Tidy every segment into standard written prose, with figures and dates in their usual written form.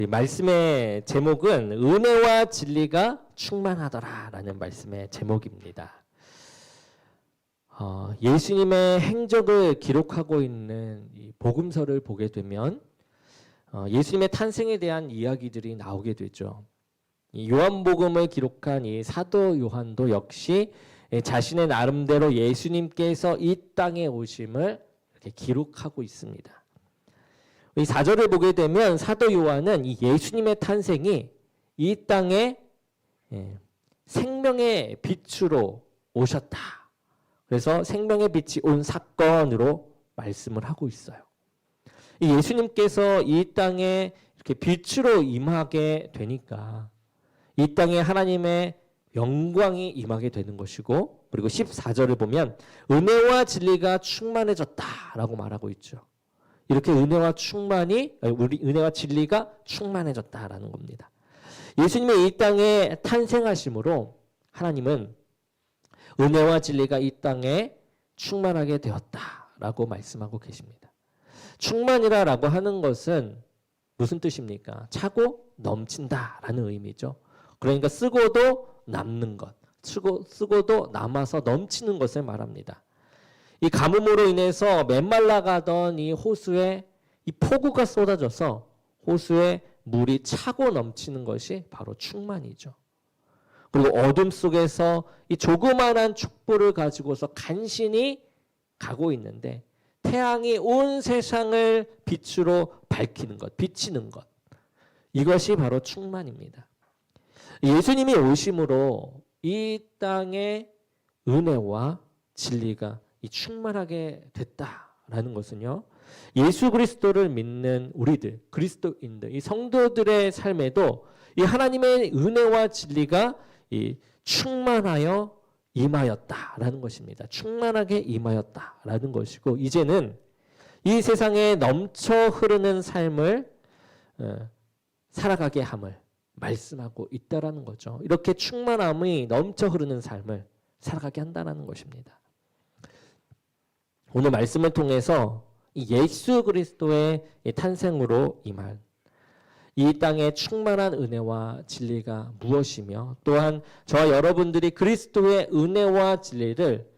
이 말씀의 제목은 은혜와 진리가 충만하더라라는 말씀의 제목입니다. 예수님의 행적을 기록하고 있는 이 복음서를 보게 되면 예수님의 탄생에 대한 이야기들이 나오게 되죠. 이 요한복음을 기록한 이 사도 요한도 역시 자신의 나름대로 예수님께서 이 땅에 오심을 이렇게 기록하고 있습니다. 이 4절을 보게 되면 사도 요한은 이 예수님의 탄생이 이 땅에 생명의 빛으로 오셨다. 그래서 생명의 빛이 온 사건으로 말씀을 하고 있어요. 이 예수님께서 이 땅에 이렇게 빛으로 임하게 되니까 이 땅에 하나님의 영광이 임하게 되는 것이고, 그리고 14절을 보면 은혜와 진리가 충만해졌다라고 말하고 있죠. 이렇게 은혜와 진리가 충만해졌다라는 겁니다. 예수님이 이 땅에 탄생하심으로 하나님은 은혜와 진리가 이 땅에 충만하게 되었다라고 말씀하고 계십니다. 충만이라고 하는 것은 무슨 뜻입니까? 차고 넘친다라는 의미죠. 그러니까 쓰고도 남는 것, 쓰고도 남아서 넘치는 것을 말합니다. 이 가뭄으로 인해서 메말라가던 이 호수에 이 폭우가 쏟아져서 호수에 물이 차고 넘치는 것이 바로 충만이죠. 그리고 어둠 속에서 이 조그만한 촛불을 가지고서 간신히 가고 있는데 태양이 온 세상을 빛으로 밝히는 것, 비치는 것. 이것이 바로 충만입니다. 예수님이 오심으로 이 땅에 은혜와 진리가 이 충만하게 됐다라는 것은요, 예수 그리스도를 믿는 우리들, 그리스도인들, 이 성도들의 삶에도 이 하나님의 은혜와 진리가 이 충만하여 임하였다라는 것입니다. 충만하게 임하였다라는 것이고, 이제는 이 세상에 넘쳐 흐르는 삶을 살아가게 함을 말씀하고 있다라는 거죠. 이렇게 충만함이 넘쳐 흐르는 삶을 살아가게 한다는 것입니다. 오늘 말씀을 통해서 예수 그리스도의 탄생으로 임한 이 땅의 충만한 은혜와 진리가 무엇이며, 또한 저와 여러분들이 그리스도의 은혜와 진리를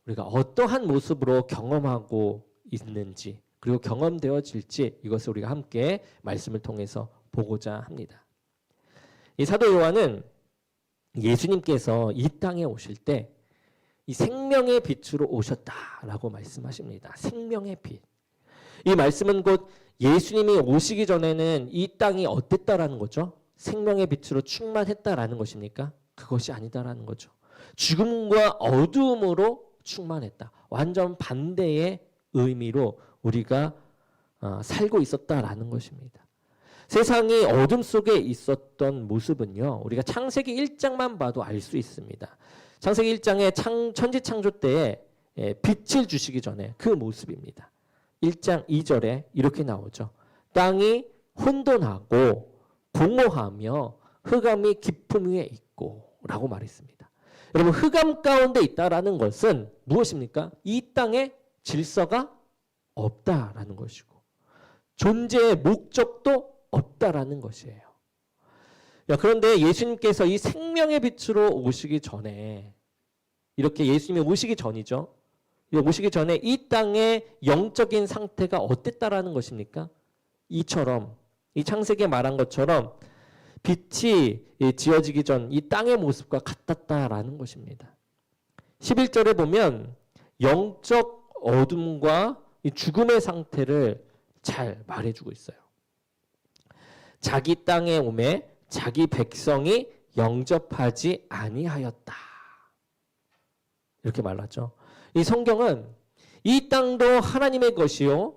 우리가 어떠한 모습으로 경험하고 있는지, 그리고 경험되어질지, 이것을 우리가 함께 말씀을 통해서 보고자 합니다. 이 사도 요한은 예수님께서 이 땅에 오실 때 이 생명의 빛으로 오셨다라고 말씀하십니다. 생명의 빛. 이 말씀은 곧 예수님이 오시기 전에는 이 땅이 어땠다라는 거죠? 생명의 빛으로 충만했다라는 것입니까? 그것이 아니다라는 거죠. 죽음과 어두움으로 충만했다. 완전 반대의 의미로 우리가 살고 있었다라는 것입니다. 세상이 어둠 속에 있었던 모습은요, 우리가 창세기 1장만 봐도 알 수 있습니다. 창세기 1장의 천지창조 때에 빛을 주시기 전에 그 모습입니다. 1장 2절에 이렇게 나오죠. 땅이 혼돈하고 공허하며 흑암이 깊음 위에 있고 라고 말했습니다. 여러분, 흑암 가운데 있다라는 것은 무엇입니까? 이 땅에 질서가 없다라는 것이고 존재의 목적도 없다라는 것이에요. 그런데 예수님께서 이 생명의 빛으로 오시기 전에, 이렇게 예수님이 오시기 전이죠. 오시기 전에 이 땅의 영적인 상태가 어땠다라는 것입니까? 이처럼, 이 창세기에 말한 것처럼 빛이 지어지기 전 이 땅의 모습과 같았다라는 것입니다. 11절에 보면 영적 어둠과 이 죽음의 상태를 잘 말해주고 있어요. 자기 땅에 오매 자기 백성이 영접하지 아니하였다. 이렇게 말하죠. 이 성경은 이 땅도 하나님의 것이요,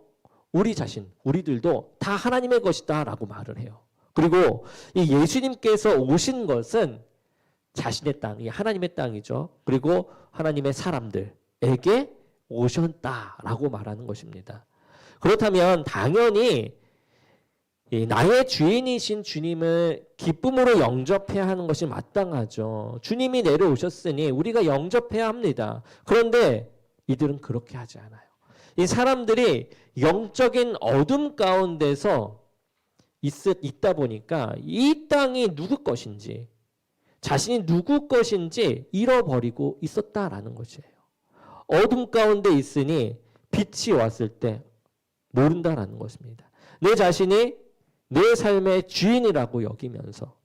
우리 자신, 우리들도 다 하나님의 것이다 라고 말을 해요. 그리고 이 예수님께서 오신 것은 자신의 땅, 이 하나님의 땅이죠. 그리고 하나님의 사람들에게 오셨다라고 말하는 것입니다. 그렇다면 당연히 나의 주인이신 주님을 기쁨으로 영접해야 하는 것이 마땅하죠. 주님이 내려오셨으니 우리가 영접해야 합니다. 그런데 이들은 그렇게 하지 않아요. 이 사람들이 영적인 어둠 가운데서 있다 보니까 이 땅이 누구 것인지, 자신이 누구 것인지 잃어버리고 있었다라는 것이에요. 어둠 가운데 있으니 빛이 왔을 때 모른다라는 것입니다. 내 자신이 내 삶의 주인이라고 여기면서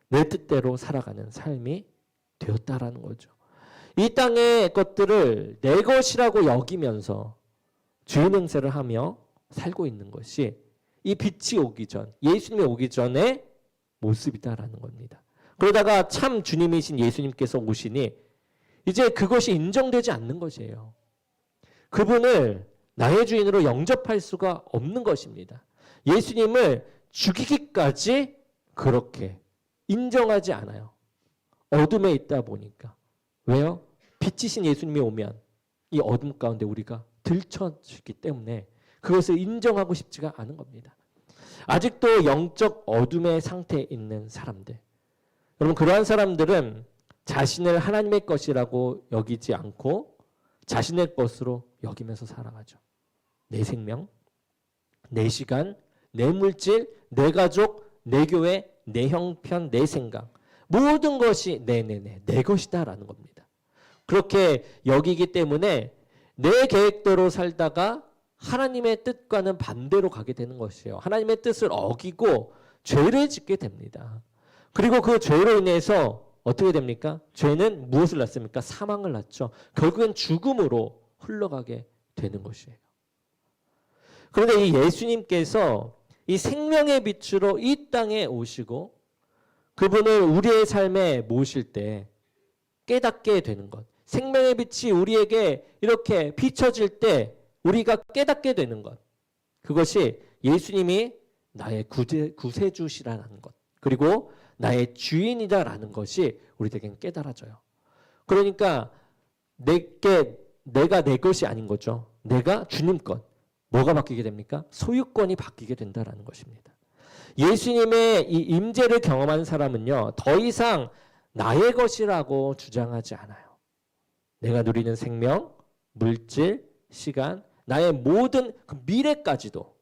내 뜻대로 살아가는 삶이 되었다라는 거죠. 이 땅의 것들을 내 것이라고 여기면서 주인 행세를 하며 살고 있는 것이 이 빛이 오기 전, 예수님이 오기 전의 모습이다라는 겁니다. 그러다가 참 주님이신 예수님께서 오시니 이제 그것이 인정되지 않는 것이에요. 그분을 나의 주인으로 영접할 수가 없는 것입니다. 예수님을 죽이기까지 그렇게 인정하지 않아요. 어둠에 있다 보니까. 왜요? 빛이신 예수님이 오면 이 어둠 가운데 우리가 들춰지기 때문에 그것을 인정하고 싶지가 않은 겁니다. 아직도 영적 어둠의 상태에 있는 사람들. 여러분, 그러한 사람들은 자신을 하나님의 것이라고 여기지 않고 자신의 것으로 여기면서 살아가죠. 내 생명, 내 시간, 내 물질, 내 가족, 내 교회, 내 형편, 내 생각, 모든 것이 내 것이다라는 겁니다. 그렇게 여기기 때문에 내 계획대로 살다가 하나님의 뜻과는 반대로 가게 되는 것이에요. 하나님의 뜻을 어기고 죄를 짓게 됩니다. 그리고 그 죄로 인해서 어떻게 됩니까? 죄는 무엇을 낳습니까? 사망을 낳죠. 결국엔 죽음으로 흘러가게 되는 것이에요. 그런데 이 예수님께서 이 생명의 빛으로 이 땅에 오시고 그분을 우리의 삶에 모실 때 깨닫게 되는 것. 생명의 빛이 우리에게 이렇게 비춰질 때 우리가 깨닫게 되는 것. 그것이 예수님이 나의 구세주시라는 것. 그리고 나의 주인이다라는 것이 우리에게는 깨달아져요. 그러니까 내가 내 것이 아닌 거죠. 내가 주님 것. 뭐가 바뀌게 됩니까? 소유권이 바뀌게 된다라는 것입니다. 예수님의 이 임재를 경험한 사람은요, 더 이상 나의 것이라고 주장하지 않아요. 내가 누리는 생명, 물질, 시간, 나의 모든 그 미래까지도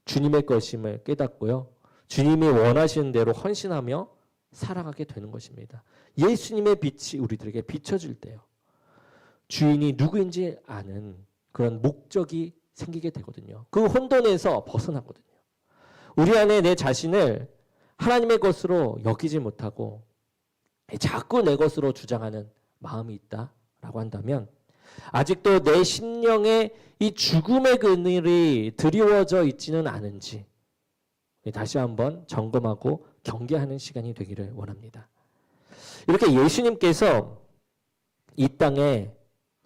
주님의 것임을 깨닫고요. 주님이 원하시는 대로 헌신하며 살아가게 되는 것입니다. 예수님의 빛이 우리들에게 비춰질 때요. 주인이 누구인지 아는 그런 목적이 생기게 되거든요. 그 혼돈에서 벗어나거든요. 우리 안에 내 자신을 하나님의 것으로 여기지 못하고 자꾸 내 것으로 주장하는 마음이 있다라고 한다면 아직도 내 심령에 이 죽음의 그늘이 드리워져 있지는 않은지 다시 한번 점검하고 경계하는 시간이 되기를 원합니다. 이렇게 예수님께서 이 땅에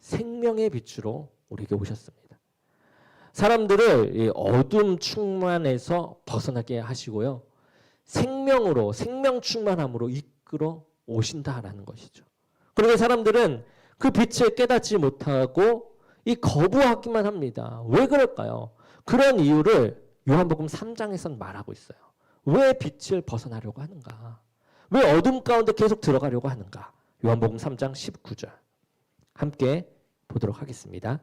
생명의 빛으로 우리에게 오셨습니다. 사람들을 이 어둠 충만에서 벗어나게 하시고요. 생명으로, 생명 충만함으로 이끌어 오신다라는 것이죠. 그런데 사람들은 그 빛을 깨닫지 못하고 이 거부하기만 합니다. 왜 그럴까요? 그런 이유를 요한복음 3장에선 말하고 있어요. 왜 빛을 벗어나려고 하는가? 왜 어둠 가운데 계속 들어가려고 하는가? 요한복음 3장 19절 함께 보도록 하겠습니다.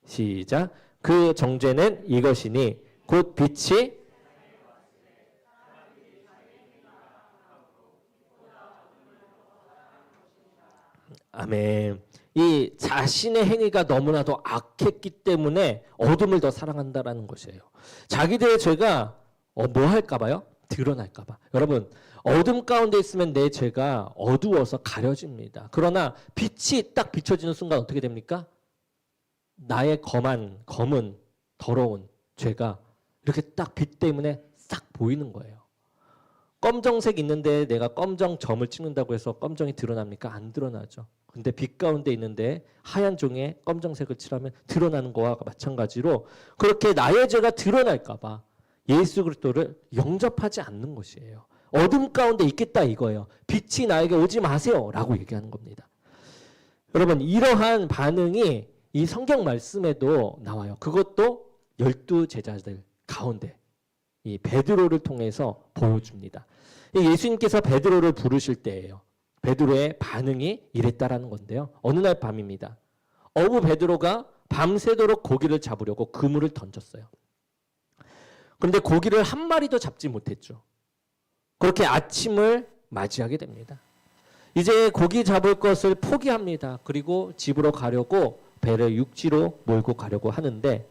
시작. 그 정죄는 이것이니 곧 빛이 아멘. 이 자신의 행위가 너무나도 악했기 때문에 어둠을 더 사랑한다라는 것이에요. 자기들의 죄가 뭐 할까 봐요? 드러날까 봐. 여러분, 어둠 가운데 있으면 내 죄가 어두워서 가려집니다. 그러나 빛이 딱 비춰지는 순간 어떻게 됩니까? 나의 검은 더러운 죄가 이렇게 딱 빛 때문에 싹 보이는 거예요. 검정색 있는데 내가 검정 점을 찍는다고 해서 검정이 드러납니까? 안 드러나죠. 근데 빛 가운데 있는데 하얀 종이에 검정색을 칠하면 드러나는 거와 마찬가지로 그렇게 나의 죄가 드러날까 봐 예수 그리스도를 영접하지 않는 것이에요. 어둠 가운데 있겠다 이거예요. 빛이 나에게 오지 마세요 라고 얘기하는 겁니다. 여러분, 이러한 반응이 이 성경 말씀에도 나와요. 그것도 12 제자들 가운데 이 베드로를 통해서 보여줍니다. 예수님께서 베드로를 부르실 때예요. 베드로의 반응이 이랬다라는 건데요. 어느 날 밤입니다. 어부 베드로가 밤새도록 고기를 잡으려고 그물을 던졌어요. 그런데 고기를 한 마리도 잡지 못했죠. 그렇게 아침을 맞이하게 됩니다. 이제 고기 잡을 것을 포기합니다. 그리고 집으로 가려고 배를 육지로 몰고 가려고 하는데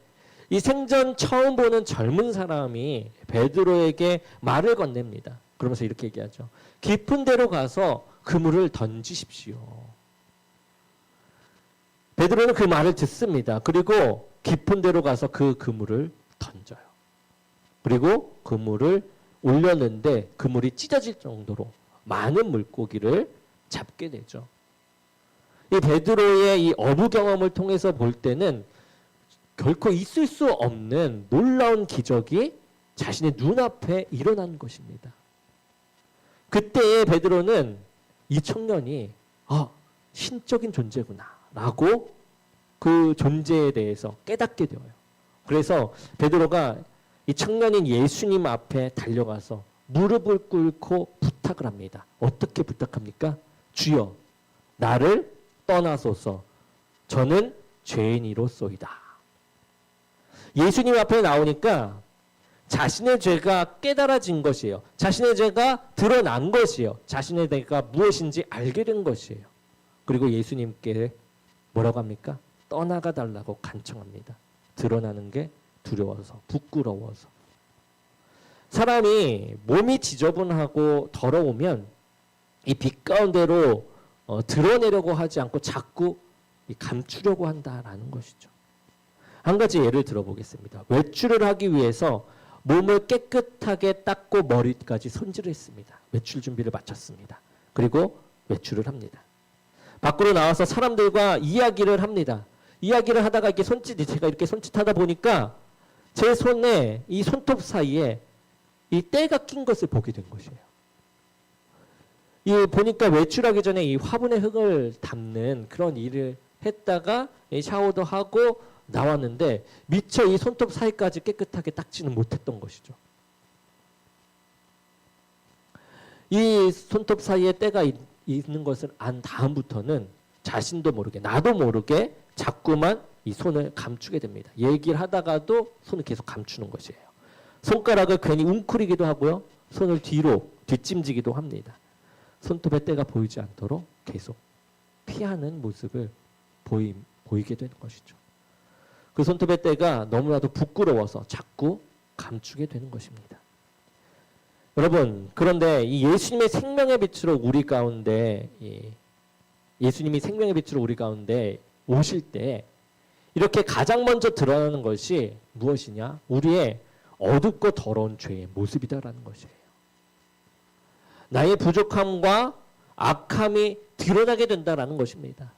이 생전 처음 보는 젊은 사람이 베드로에게 말을 건넵니다. 그러면서 이렇게 얘기하죠. 깊은 데로 가서 그물을 던지십시오. 베드로는 그 말을 듣습니다. 그리고 깊은 데로 가서 그 그물을 던져요. 그리고 그물을 올렸는데 그물이 찢어질 정도로 많은 물고기를 잡게 되죠. 이 베드로의 이 어부 경험을 통해서 볼 때는 결코 있을 수 없는 놀라운 기적이 자신의 눈앞에 일어난 것입니다. 그때의 베드로는 이 청년이 신적인 존재구나 라고 그 존재에 대해서 깨닫게 되어요. 그래서 베드로가 이 청년인 예수님 앞에 달려가서 무릎을 꿇고 부탁을 합니다. 어떻게 부탁합니까? 주여, 나를 떠나소서. 저는 죄인이로소이다. 예수님 앞에 나오니까 자신의 죄가 깨달아진 것이에요. 자신의 죄가 드러난 것이에요. 자신의 죄가 무엇인지 알게 된 것이에요. 그리고 예수님께 뭐라고 합니까? 떠나가 달라고 간청합니다. 드러나는 게 두려워서, 부끄러워서. 사람이 몸이 지저분하고 더러우면 이 빛 가운데로 드러내려고 하지 않고 자꾸 감추려고 한다라는 것이죠. 한 가지 예를 들어보겠습니다. 외출을 하기 위해서 몸을 깨끗하게 닦고 머리까지 손질했습니다. 외출 준비를 마쳤습니다. 그리고 외출을 합니다. 밖으로 나와서 사람들과 이야기를 합니다. 이야기를 하다가 제가 이렇게 손짓하다 보니까 제 손에 이 손톱 사이에 이 때가 낀 것을 보게 된 것이에요. 보니까 외출하기 전에 이 화분에 흙을 담는 그런 일을 했다가 샤워도 하고 나왔는데 미처 이 손톱 사이까지 깨끗하게 닦지는 못했던 것이죠. 이 손톱 사이에 때가 있는 것을 안 다음부터는 자신도 모르게, 나도 모르게 자꾸만 이 손을 감추게 됩니다. 얘기를 하다가도 손을 계속 감추는 것이에요. 손가락을 괜히 웅크리기도 하고요. 손을 뒤로 뒷짐지기도 합니다. 손톱에 때가 보이지 않도록 계속 피하는 모습을 보이게 되는 것이죠. 그 손톱의 때가 너무나도 부끄러워서 자꾸 감추게 되는 것입니다. 여러분, 그런데 이 예수님의 생명의 빛으로 우리 가운데 예수님이 생명의 빛으로 우리 가운데 오실 때 이렇게 가장 먼저 드러나는 것이 무엇이냐? 우리의 어둡고 더러운 죄의 모습이다라는 것이에요. 나의 부족함과 악함이 드러나게 된다라는 것입니다.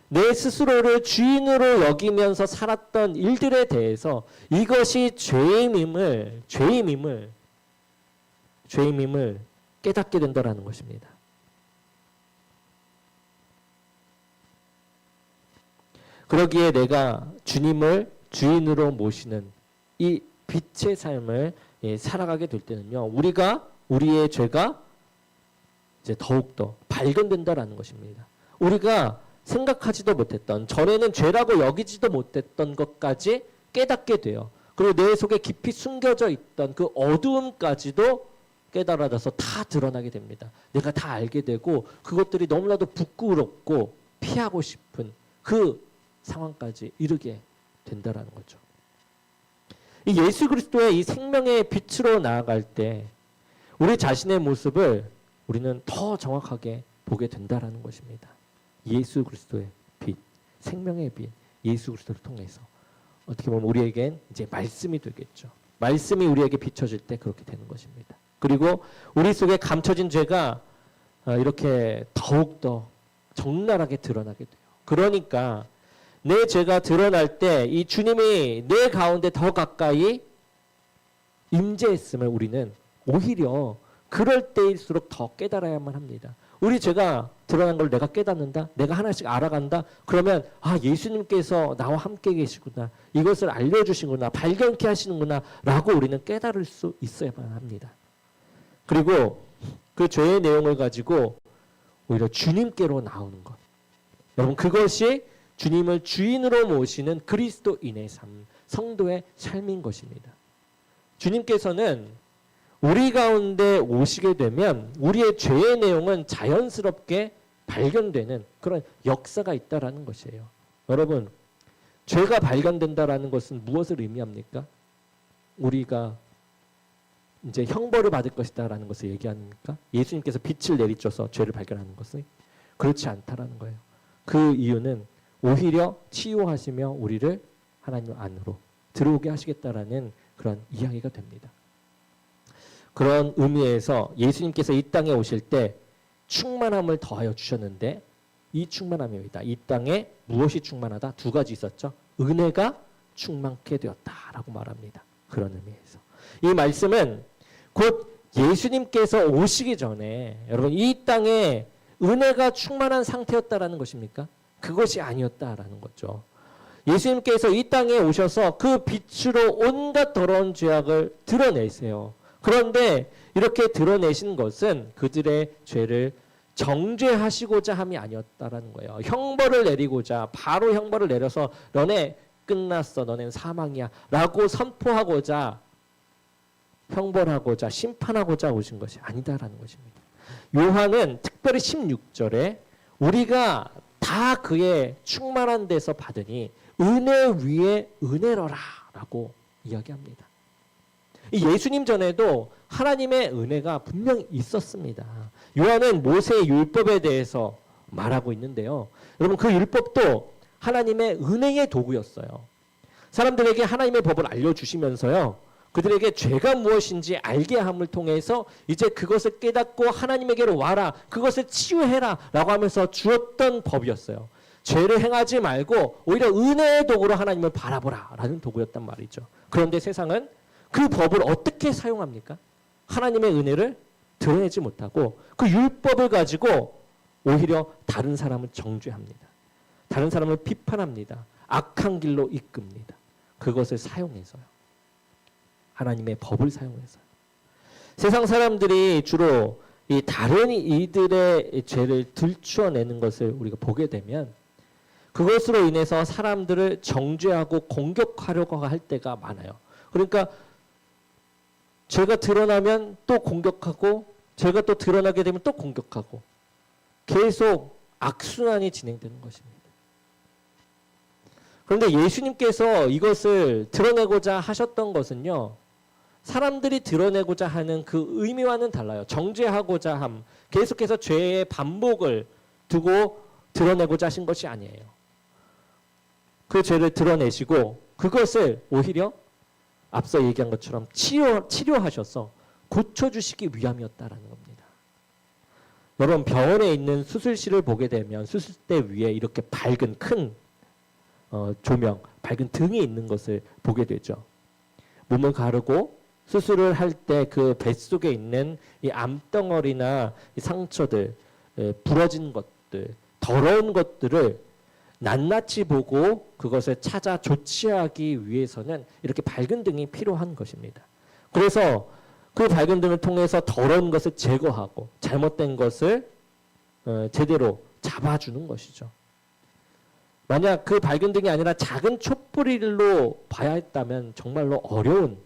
내 스스로를 주인으로 여기면서 살았던 일들에 대해서 이것이 죄임임을 깨닫게 된다라는 것입니다. 그러기에 내가 주님을 주인으로 모시는 이 빛의 삶을 살아가게 될 때는요, 우리의 죄가 이제 더욱더 발견된다라는 것입니다. 우리가 생각하지도 못했던, 전에는 죄라고 여기지도 못했던 것까지 깨닫게 돼요. 그리고 내 속에 깊이 숨겨져 있던 그 어두움까지도 깨달아져서 다 드러나게 됩니다. 내가 다 알게 되고 그것들이 너무나도 부끄럽고 피하고 싶은 그 상황까지 이르게 된다라는 거죠. 이 예수 그리스도의 이 생명의 빛으로 나아갈 때 우리 자신의 모습을 우리는 더 정확하게 보게 된다라는 것입니다. 예수 그리스도의 빛, 생명의 빛, 예수 그리스도를 통해서 어떻게 보면 우리에겐 이제 말씀이 되겠죠. 말씀이 우리에게 비춰질 때 그렇게 되는 것입니다. 그리고 우리 속에 감춰진 죄가 이렇게 더욱더 적나라하게 드러나게 돼요. 그러니까 내 죄가 드러날 때 이 주님이 내 가운데 더 가까이 임재했음을 우리는 오히려 그럴 때일수록 더 깨달아야만 합니다. 우리 죄가 드러난 걸 내가 깨닫는다, 내가 하나씩 알아간다, 그러면 예수님께서 나와 함께 계시구나, 이것을 알려주시구나, 발견케 하시는구나 라고 우리는 깨달을 수 있어야만 합니다. 그리고 그 죄의 내용을 가지고 오히려 주님께로 나오는 것, 여러분, 그것이 주님을 주인으로 모시는 그리스도인의 삶, 성도의 삶인 것입니다. 주님께서는 우리 가운데 오시게 되면 우리의 죄의 내용은 자연스럽게 발견되는 그런 역사가 있다라는 것이에요. 여러분, 죄가 발견된다라는 것은 무엇을 의미합니까? 우리가 이제 형벌을 받을 것이다라는 것을 얘기합니까? 예수님께서 빛을 내리쳐서 죄를 발견하는 것은 그렇지 않다라는 거예요. 그 이유는 오히려 치유하시며 우리를 하나님 안으로 들어오게 하시겠다라는 그런 이야기가 됩니다. 그런 의미에서 예수님께서 이 땅에 오실 때 충만함을 더하여 주셨는데 이 충만함입니다. 이 땅에 무엇이 충만하다? 두 가지 있었죠. 은혜가 충만케 되었다라고 말합니다. 그런 의미에서 이 말씀은 곧 예수님께서 오시기 전에 여러분 이 땅에 은혜가 충만한 상태였다라는 것입니까? 그것이 아니었다라는 거죠. 예수님께서 이 땅에 오셔서 그 빛으로 온갖 더러운 죄악을 드러내세요. 그런데 이렇게 드러내신 것은 그들의 죄를 정죄하시고자 함이 아니었다라는 거예요. 형벌을 내리고자 바로 형벌을 내려서 너네 끝났어, 너넨 사망이야 라고 선포하고자 형벌하고자 심판하고자 오신 것이 아니다라는 것입니다. 요한은 특별히 16절에 우리가 다 그의 충만한 데서 받으니 은혜 위에 은혜로라 라고 이야기합니다. 예수님 전에도 하나님의 은혜가 분명히 있었습니다. 요한은 모세의 율법에 대해서 말하고 있는데요. 여러분 그 율법도 하나님의 은혜의 도구였어요. 사람들에게 하나님의 법을 알려주시면서요. 그들에게 죄가 무엇인지 알게 함을 통해서 이제 그것을 깨닫고 하나님에게로 와라. 그것을 치유해라 라고 하면서 주었던 법이었어요. 죄를 행하지 말고 오히려 은혜의 도구로 하나님을 바라보라 라는 도구였단 말이죠. 그런데 세상은 그 법을 어떻게 사용합니까? 하나님의 은혜를 드러내지 못하고 그 율법을 가지고 오히려 다른 사람을 정죄합니다. 다른 사람을 비판합니다. 악한 길로 이끕니다. 그것을 사용해서요. 하나님의 법을 사용해서요. 세상 사람들이 주로 이 다른 이들의 죄를 들추어내는 것을 우리가 보게 되면 그것으로 인해서 사람들을 정죄하고 공격하려고 할 때가 많아요. 그러니까 죄가 드러나면 또 공격하고 죄가 또 드러나게 되면 또 공격하고 계속 악순환이 진행되는 것입니다. 그런데 예수님께서 이것을 드러내고자 하셨던 것은요. 사람들이 드러내고자 하는 그 의미와는 달라요. 정죄하고자 함, 계속해서 죄의 반복을 두고 드러내고자 하신 것이 아니에요. 그 죄를 드러내시고 그것을 오히려 앞서 얘기한 것처럼 치료하셔서 고쳐주시기 위함이었다라는 겁니다. 여러분 병원에 있는 수술실을 보게 되면 수술대 위에 이렇게 밝은 큰 조명, 밝은 등이 있는 것을 보게 되죠. 몸을 가르고 수술을 할 때 그 뱃속에 있는 이 암덩어리나 이 상처들, 부러진 것들, 더러운 것들을 낱낱이 보고 그것을 찾아 조치하기 위해서는 이렇게 밝은 등이 필요한 것입니다. 그래서 그 밝은 등을 통해서 더러운 것을 제거하고 잘못된 것을 제대로 잡아주는 것이죠. 만약 그 밝은 등이 아니라 작은 촛불로 봐야 했다면 정말로 어려운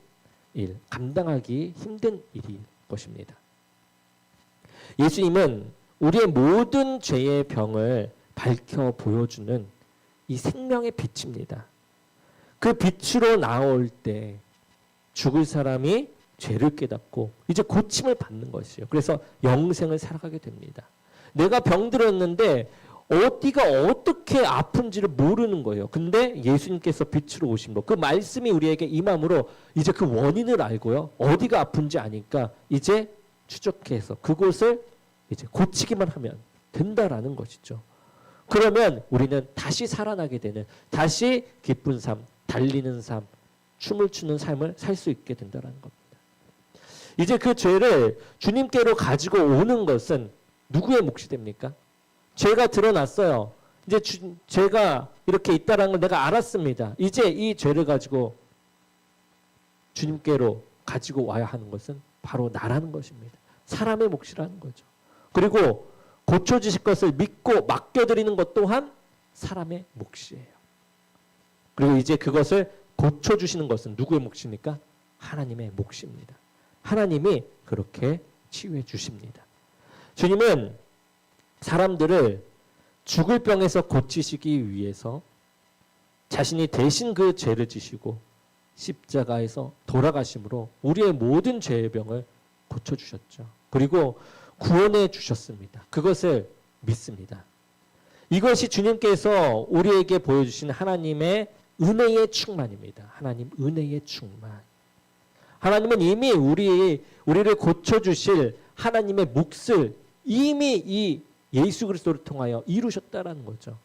일, 감당하기 힘든 일일 것입니다. 예수님은 우리의 모든 죄의 병을 밝혀 보여주는 이 생명의 빛입니다. 그 빛으로 나올 때 죽을 사람이 죄를 깨닫고 이제 고침을 받는 것이에요. 그래서 영생을 살아가게 됩니다. 내가 병들었는데 어디가 어떻게 아픈지를 모르는 거예요. 근데 예수님께서 빛으로 오신 것, 그 말씀이 우리에게 임함으로 이제 그 원인을 알고요. 어디가 아픈지 아니까 이제 추적해서 그곳을 이제 고치기만 하면 된다라는 것이죠. 그러면 우리는 다시 살아나게 되는, 다시 기쁜 삶, 달리는 삶, 춤을 추는 삶을 살 수 있게 된다는 겁니다. 이제 그 죄를 주님께로 가지고 오는 것은 누구의 몫이 됩니까? 죄가 드러났어요. 이제 죄가 이렇게 있다는 걸 내가 알았습니다. 이제 이 죄를 가지고 주님께로 가지고 와야 하는 것은 바로 나라는 것입니다. 사람의 몫이라는 거죠. 그리고 고쳐주실 것을 믿고 맡겨드리는 것 또한 사람의 몫이에요. 그리고 이제 그것을 고쳐주시는 것은 누구의 몫입니까? 하나님의 몫입니다. 하나님이 그렇게 치유해 주십니다. 주님은 사람들을 죽을 병에서 고치시기 위해서 자신이 대신 그 죄를 지시고 십자가에서 돌아가심으로 우리의 모든 죄의 병을 고쳐주셨죠. 그리고 구원해 주셨습니다. 그것을 믿습니다. 이것이 주님께서 우리에게 보여주신 하나님의 은혜의 충만입니다. 하나님 은혜의 충만. 하나님은 이미 우리를 고쳐주실 하나님의 몫을 이미 이 예수 그리스도를 통하여 이루셨다라는 거죠.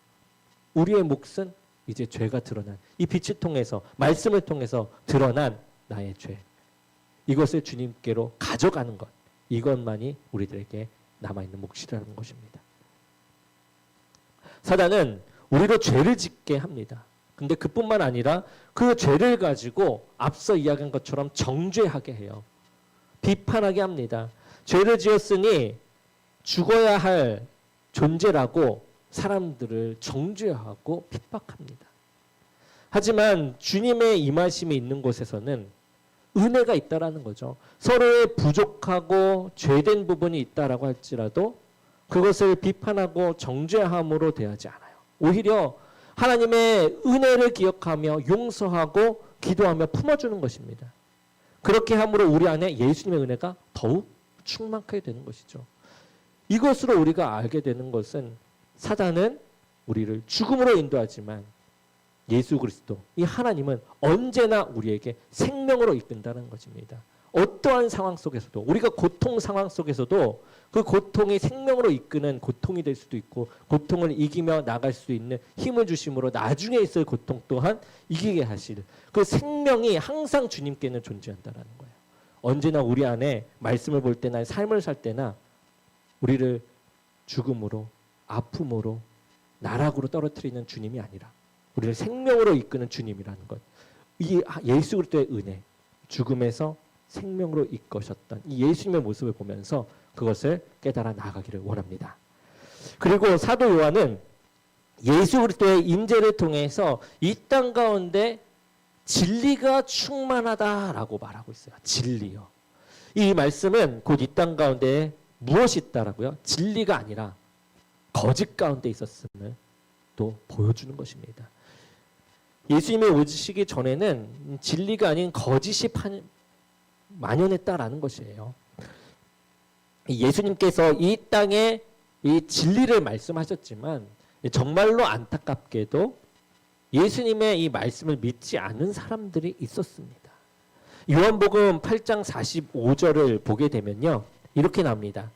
우리의 몫은 이제 죄가 드러난 이 빛을 통해서 말씀을 통해서 드러난 나의 죄. 이것을 주님께로 가져가는 것. 이것만이 우리들에게 남아있는 몫이라는 것입니다. 사단은 우리로 죄를 짓게 합니다. 근데 그뿐만 아니라 그 죄를 가지고 앞서 이야기한 것처럼 정죄하게 해요. 비판하게 합니다. 죄를 지었으니 죽어야 할 존재라고 사람들을 정죄하고 핍박합니다. 하지만 주님의 임하심이 있는 곳에서는 은혜가 있다라는 거죠. 서로의 부족하고 죄된 부분이 있다라고 할지라도 그것을 비판하고 정죄함으로 대하지 않아요. 오히려 하나님의 은혜를 기억하며 용서하고 기도하며 품어주는 것입니다. 그렇게 함으로 우리 안에 예수님의 은혜가 더욱 충만하게 되는 것이죠. 이것으로 우리가 알게 되는 것은 사단은 우리를 죽음으로 인도하지만 예수 그리스도, 이 하나님은 언제나 우리에게 생명으로 이끈다는 것입니다. 어떠한 상황 속에서도, 우리가 고통 상황 속에서도 그 고통이 생명으로 이끄는 고통이 될 수도 있고 고통을 이기며 나갈 수 있는 힘을 주심으로 나중에 있을 고통 또한 이기게 하실 그 생명이 항상 주님께는 존재한다는 거예요. 언제나 우리 안에 말씀을 볼 때나 삶을 살 때나 우리를 죽음으로, 아픔으로, 나락으로 떨어뜨리는 주님이 아니라 우리를 생명으로 이끄는 주님이라는 것. 이 예수 그리스도의 은혜, 죽음에서 생명으로 이끄셨던 이 예수님의 모습을 보면서 그것을 깨달아 나아가기를 원합니다. 그리고 사도 요한은 예수 그리스도의 임재를 통해서 이 땅 가운데 진리가 충만하다라고 말하고 있어요. 진리요. 이 말씀은 곧 이 땅 가운데 무엇이 있다라고요? 진리가 아니라 거짓 가운데 있었음을 또 보여주는 것입니다. 예수님이 오시기 전에는 진리가 아닌 거짓이 만연했다라는 것이에요. 예수님께서 이 땅에 이 진리를 말씀하셨지만 정말로 안타깝게도 예수님의 이 말씀을 믿지 않은 사람들이 있었습니다. 요한복음 8장 45절을 보게 되면요. 이렇게 나옵니다.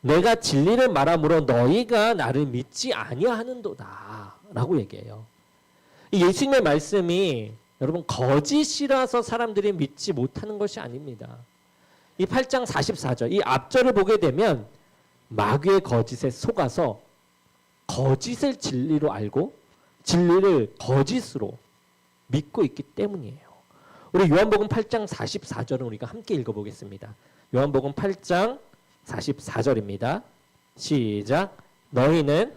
내가 진리를 말하므로 너희가 나를 믿지 아니하는도다 라고 얘기해요. 예수님의 말씀이 여러분 거짓이라서 사람들이 믿지 못하는 것이 아닙니다. 이 8장 44절 이 앞절을 보게 되면 마귀의 거짓에 속아서 거짓을 진리로 알고 진리를 거짓으로 믿고 있기 때문이에요. 우리 요한복음 8장 44절은 우리가 함께 읽어보겠습니다. 요한복음 8장 44절입니다. 시작. 너희는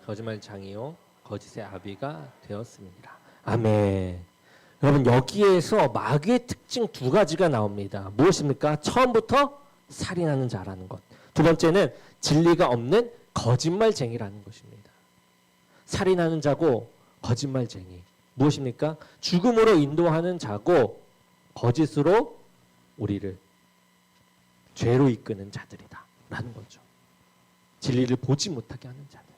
거짓말장이요 거짓의 아비가 되었습니다. 아멘. 여러분 여기에서 마귀의 특징 두 가지가 나옵니다. 무엇입니까? 처음부터 살인하는 자라는 것. 두 번째는 진리가 없는 거짓말쟁이라는 것입니다. 살인하는 자고 거짓말쟁이. 무엇입니까? 죽음으로 인도하는 자고 거짓으로 우리를 죄로 이끄는 자들이다 라는 거죠. 진리를 보지 못하게 하는 자들.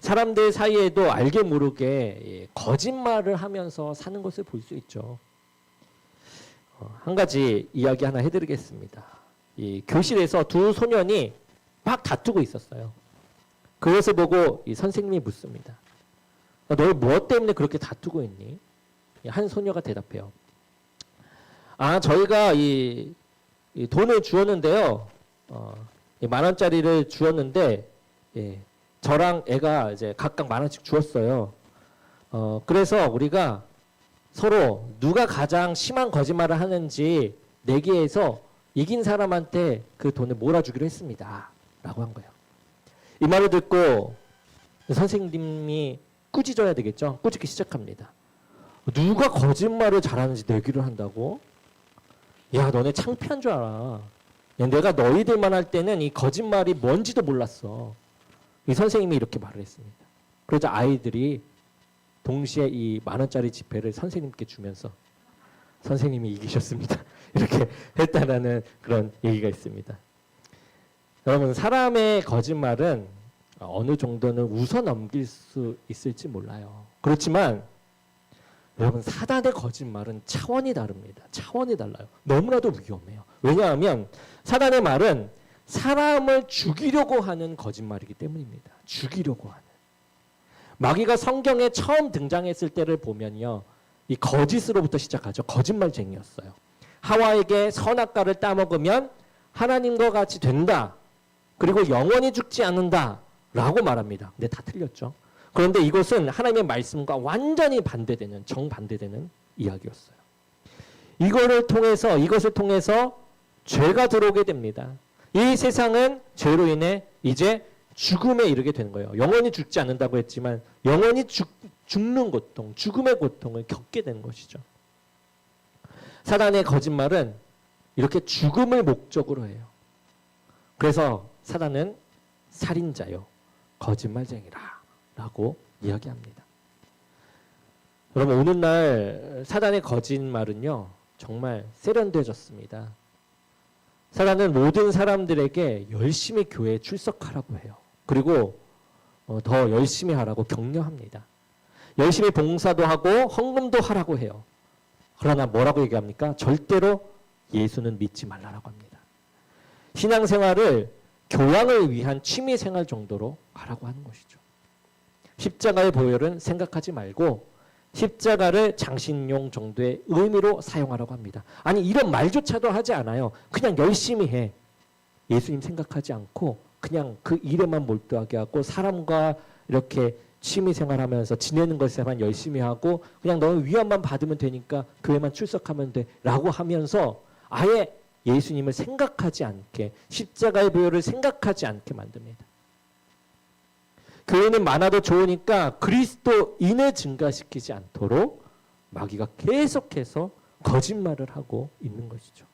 사람들 사이에도 알게 모르게 거짓말을 하면서 사는 것을 볼 수 있죠. 한 가지 이야기 하나 해드리겠습니다. 이 교실에서 두 소년이 막 다투고 있었어요. 그것을 보고 이 선생님이 묻습니다. 너희 무엇 때문에 그렇게 다투고 있니? 한 소녀가 대답해요. 저희가 이 돈을 주었는데요. 10,000원짜리를 주었는데 저랑 애가 이제 각각 10,000원씩 주었어요. 그래서 우리가 서로 누가 가장 심한 거짓말을 하는지 내기해서 이긴 사람한테 그 돈을 몰아주기로 했습니다. 라고 한 거예요. 이 말을 듣고 선생님이 꾸짖어야 되겠죠. 꾸짖기 시작합니다. 누가 거짓말을 잘하는지 내기를 한다고? 야, 너네 창피한 줄 알아. 야, 내가 너희들만 할 때는 이 거짓말이 뭔지도 몰랐어. 이 선생님이 이렇게 말을 했습니다. 그러자 아이들이 동시에 이 10,000원짜리 지폐를 선생님께 주면서 선생님이 이기셨습니다. 이렇게 했다라는 그런 얘기가 있습니다. 여러분, 사람의 거짓말은 어느 정도는 웃어 넘길 수 있을지 몰라요. 그렇지만 여러분, 사단의 거짓말은 차원이 다릅니다. 차원이 달라요. 너무나도 위험해요. 왜냐하면 사단의 말은 사람을 죽이려고 하는 거짓말이기 때문입니다. 죽이려고 하는. 마귀가 성경에 처음 등장했을 때를 보면요, 이 거짓으로부터 시작하죠. 거짓말쟁이였어요. 하와에게 선악과를 따먹으면 하나님과 같이 된다. 그리고 영원히 죽지 않는다. 라고 말합니다. 근데 다 틀렸죠. 그런데 이것은 하나님의 말씀과 완전히 반대되는, 정반대되는 이야기였어요. 이것을 통해서 죄가 들어오게 됩니다. 이 세상은 죄로 인해 이제 죽음에 이르게 되는 거예요. 영원히 죽지 않는다고 했지만 영원히 죽는 고통, 죽음의 고통을 겪게 되는 것이죠. 사단의 거짓말은 이렇게 죽음을 목적으로 해요. 그래서 사단은 살인자요, 거짓말쟁이라 라고 이야기합니다. 여러분, 오늘날 사단의 거짓말은요, 정말 세련되어졌습니다. 사단은 모든 사람들에게 열심히 교회에 출석하라고 해요. 그리고 더 열심히 하라고 격려합니다. 열심히 봉사도 하고 헌금도 하라고 해요. 그러나 뭐라고 얘기합니까? 절대로 예수는 믿지 말라라고 합니다. 신앙생활을 교양을 위한 취미생활 정도로 하라고 하는 것이죠. 십자가의 보혈은 생각하지 말고 십자가를 장신용 정도의 의미로 사용하라고 합니다. 아니, 이런 말조차도 하지 않아요. 그냥 열심히 해. 예수님 생각하지 않고 그냥 그 일에만 몰두하게 하고 사람과 이렇게 취미생활하면서 지내는 것에만 열심히 하고 그냥 너는 위안만 받으면 되니까 교회만 출석하면 돼 라고 하면서 아예 예수님을 생각하지 않게, 십자가의 보혈을 생각하지 않게 만듭니다. 교회는 많아도 좋으니까 그리스도인을 증가시키지 않도록 마귀가 계속해서 거짓말을 하고 있는 것이죠.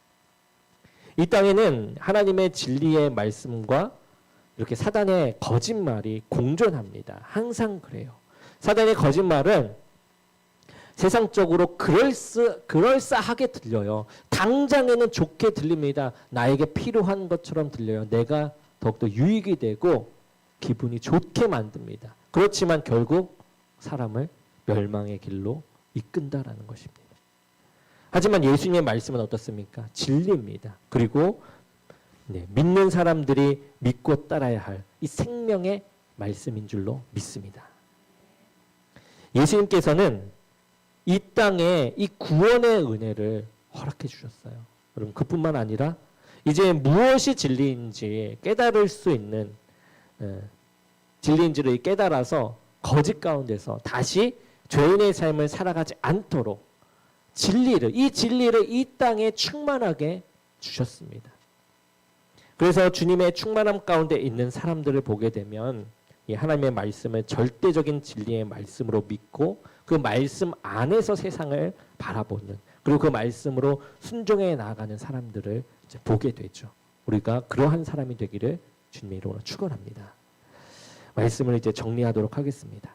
이 땅에는 하나님의 진리의 말씀과 이렇게 사단의 거짓말이 공존합니다. 항상 그래요. 사단의 거짓말은 세상적으로 그럴싸하게 들려요. 당장에는 좋게 들립니다. 나에게 필요한 것처럼 들려요. 내가 더욱더 유익이 되고 기분이 좋게 만듭니다. 그렇지만 결국 사람을 멸망의 길로 이끈다라는 것입니다. 하지만 예수님의 말씀은 어떻습니까? 진리입니다. 그리고 믿는 사람들이 믿고 따라야 할 이 생명의 말씀인 줄로 믿습니다. 예수님께서는 이 땅에 이 구원의 은혜를 허락해 주셨어요. 여러분, 그뿐만 아니라 이제 무엇이 진리인지 깨달을 수 있는, 진리인지를 깨달아서 거짓 가운데서 다시 죄인의 삶을 살아가지 않도록 이 진리를 이 땅에 충만하게 주셨습니다. 그래서 주님의 충만함 가운데 있는 사람들을 보게 되면 이 하나님의 말씀을 절대적인 진리의 말씀으로 믿고 그 말씀 안에서 세상을 바라보는, 그리고 그 말씀으로 순종해 나아가는 사람들을 이제 보게 되죠. 우리가 그러한 사람이 되기를 주님의 이름으로 축원합니다. 말씀을 이제 정리하도록 하겠습니다.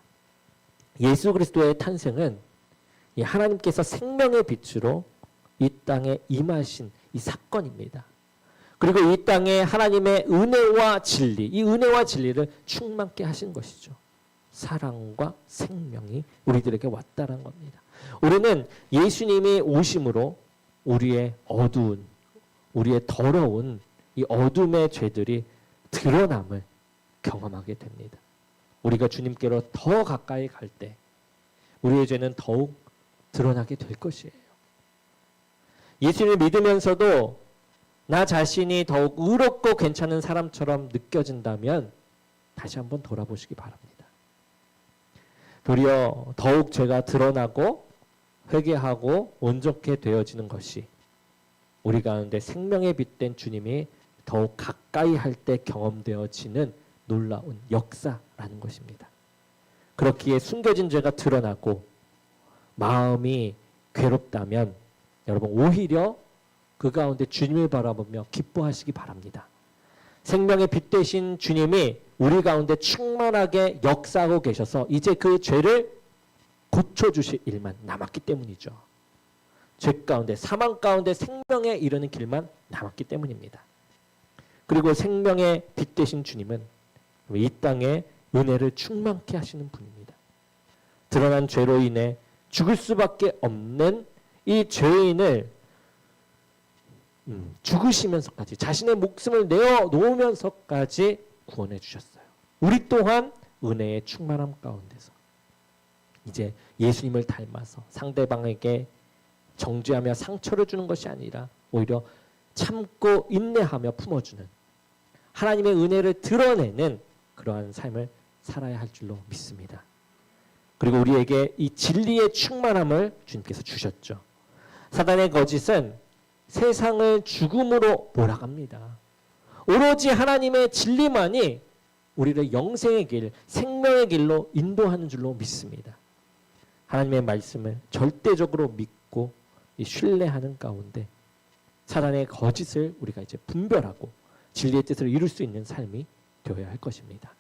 예수 그리스도의 탄생은 이 하나님께서 생명의 빛으로 이 땅에 임하신 이 사건입니다. 그리고 이 땅에 하나님의 은혜와 진리, 이 은혜와 진리를 충만케 하신 것이죠. 사랑과 생명이 우리들에게 왔다는 겁니다. 우리는 예수님이 오심으로 우리의 어두운, 우리의 더러운 이 어둠의 죄들이 드러남을 경험하게 됩니다. 우리가 주님께로 더 가까이 갈 때 우리의 죄는 더욱 드러나게 될 것이에요. 예수님을 믿으면서도 나 자신이 더욱 의롭고 괜찮은 사람처럼 느껴진다면 다시 한번 돌아보시기 바랍니다. 도리어 더욱 죄가 드러나고 회개하고 온전케 되어지는 것이 우리 가운데 생명의 빛된 주님이 더욱 가까이 할 때 경험되어지는 놀라운 역사라는 것입니다. 그렇기에 숨겨진 죄가 드러나고 마음이 괴롭다면 여러분 오히려 그 가운데 주님을 바라보며 기뻐하시기 바랍니다. 생명의 빛 되신 주님이 우리 가운데 충만하게 역사하고 계셔서 이제 그 죄를 고쳐주실 일만 남았기 때문이죠. 죄 가운데 사망 가운데 생명에 이르는 길만 남았기 때문입니다. 그리고 생명의 빛 되신 주님은 이 땅에 은혜를 충만케 하시는 분입니다. 드러난 죄로 인해 죽을 수밖에 없는 이 죄인을 죽으시면서까지 자신의 목숨을 내어 놓으면서까지 구원해 주셨어요. 우리 또한 은혜의 충만함 가운데서 이제 예수님을 닮아서 상대방에게 정죄하며 상처를 주는 것이 아니라 오히려 참고 인내하며 품어주는 하나님의 은혜를 드러내는 그러한 삶을 살아야 할 줄로 믿습니다. 그리고 우리에게 이 진리의 충만함을 주님께서 주셨죠. 사단의 거짓은 세상을 죽음으로 몰아갑니다. 오로지 하나님의 진리만이 우리를 영생의 길, 생명의 길로 인도하는 줄로 믿습니다. 하나님의 말씀을 절대적으로 믿고 신뢰하는 가운데 사단의 거짓을 우리가 이제 분별하고 진리의 뜻을 이룰 수 있는 삶이 되어야 할 것입니다.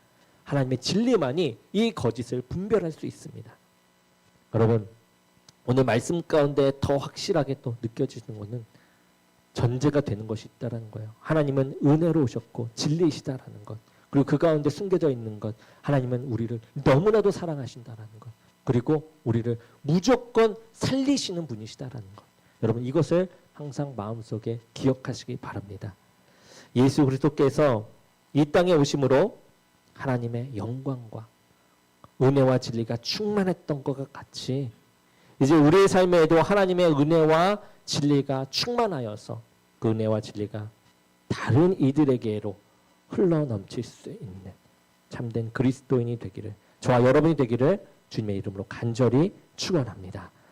하나님의 진리만이 이 거짓을 분별할 수 있습니다. 여러분, 오늘 말씀 가운데 더 확실하게 또 느껴지는 것은 전제가 되는 것이 있다는 거예요. 하나님은 은혜로 오셨고 진리이시다라는 것. 그리고 그 가운데 숨겨져 있는 것. 하나님은 우리를 너무나도 사랑하신다라는 것. 그리고 우리를 무조건 살리시는 분이시다라는 것. 여러분, 이것을 항상 마음속에 기억하시기 바랍니다. 예수 그리스도께서 이 땅에 오심으로 하나님의 영광과 은혜와 진리가 충만했던 것과 같이 이제 우리의 삶에도 하나님의 은혜와 진리가 충만하여서 그 은혜와 진리가 다른 이들에게로 흘러넘칠 수 있는 참된 그리스도인이 되기를, 저와 여러분이 되기를 주님의 이름으로 간절히 축원합니다.